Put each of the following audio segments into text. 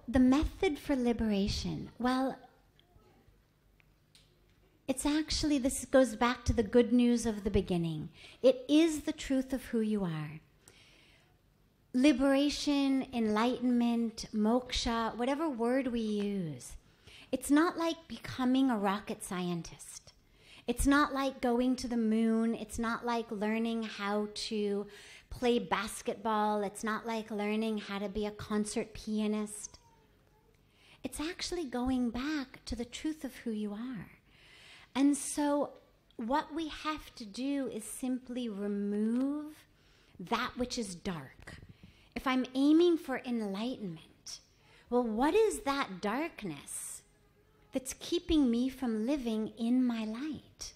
the method for liberation, well, it's actually, this goes back to the good news of the beginning. It is the truth of who you are. Liberation, enlightenment, moksha, whatever word we use, it's not like becoming a rocket scientist. It's not like going to the moon. It's not like learning how to play basketball. It's not like learning how to be a concert pianist. It's actually going back to the truth of who you are. And so what we have to do is simply remove that which is dark. If I'm aiming for enlightenment, well, what is that darkness that's keeping me from living in my light?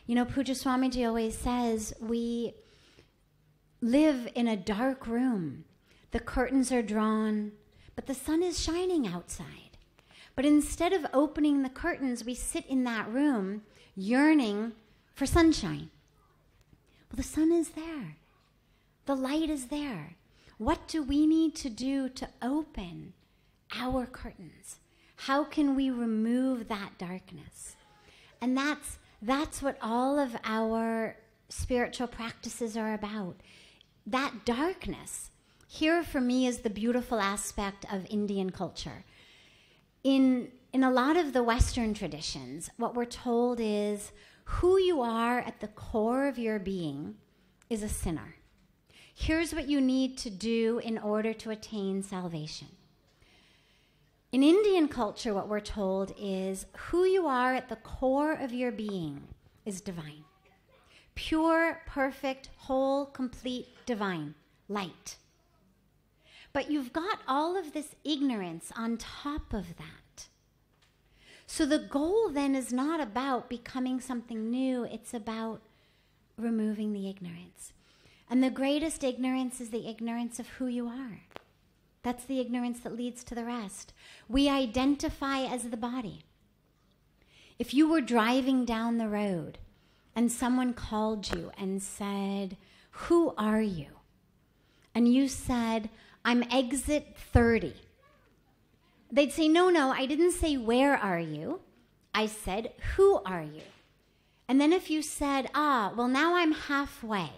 You know, Puja Swamiji always says we live in a dark room. The curtains are drawn, but the sun is shining outside. But instead of opening the curtains, we sit in that room yearning for sunshine. Well, the sun is there. The light is there. What do we need to do to open our curtains? How can we remove that darkness? And that's what all of our spiritual practices are about. That darkness. Here for me is the beautiful aspect of Indian culture. In a lot of the Western traditions, what we're told is who you are at the core of your being is a sinner. Here's what you need to do in order to attain salvation. In Indian culture, what we're told is who you are at the core of your being is divine. Pure, perfect, whole, complete, divine, light. But you've got all of this ignorance on top of that. So the goal then is not about becoming something new, it's about removing the ignorance. And the greatest ignorance is the ignorance of who you are. That's the ignorance that leads to the rest. We identify as the body. If you were driving down the road and someone called you and said, "Who are you?" And you said, "I'm exit 30. They'd say, no, I didn't say where are you. I said, who are you? And then if you said, well, now I'm halfway,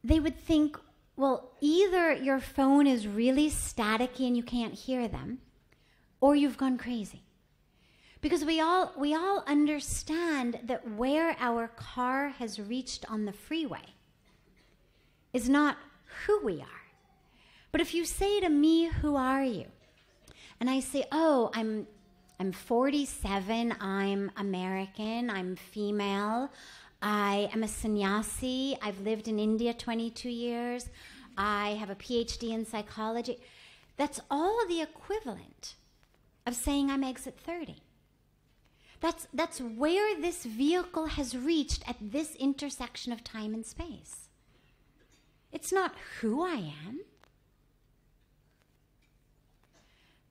they would think, well, either your phone is really staticky and you can't hear them, or you've gone crazy. Because we all understand that where our car has reached on the freeway is not who we are. But if you say to me, who are you? And I say, I'm 47, I'm American, I'm female, I am a sannyasi, I've lived in India 22 years, I have a PhD in psychology. That's all the equivalent of saying I'm exit 30. That's where this vehicle has reached at this intersection of time and space. It's not who I am.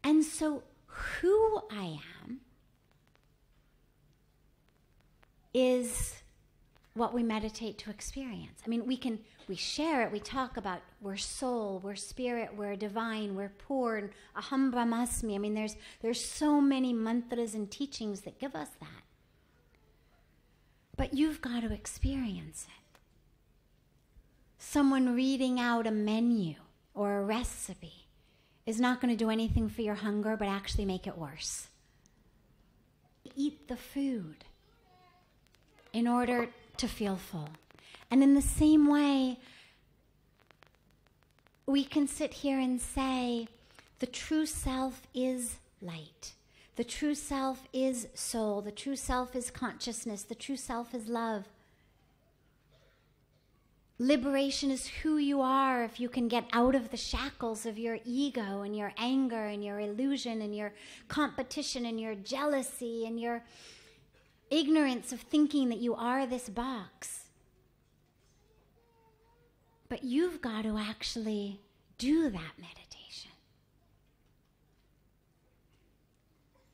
And so who I am is what we meditate to experience. I mean, we share it, we talk about we're soul, we're spirit, we're divine, we're poor, and aham brahmasmi. I mean, there's so many mantras and teachings that give us that. But you've got to experience it. Someone reading out a menu or a recipe is not going to do anything for your hunger, but actually make it worse. Eat the food in order to feel full. And in the same way, we can sit here and say, the true self is light. The true self is soul. The true self is consciousness. The true self is love. Liberation is who you are if you can get out of the shackles of your ego and your anger and your illusion and your competition and your jealousy and your ignorance of thinking that you are this box. But you've got to actually do that meditation.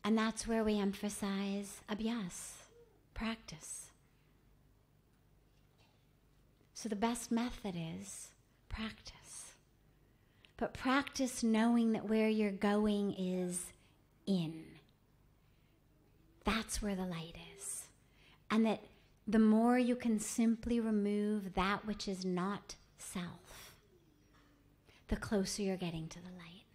And that's where we emphasize abhyas, practice. So the best method is practice. but practice knowing that where you're going is in. That's where the light is. And that the more you can simply remove that which is not self, the closer you're getting to the light.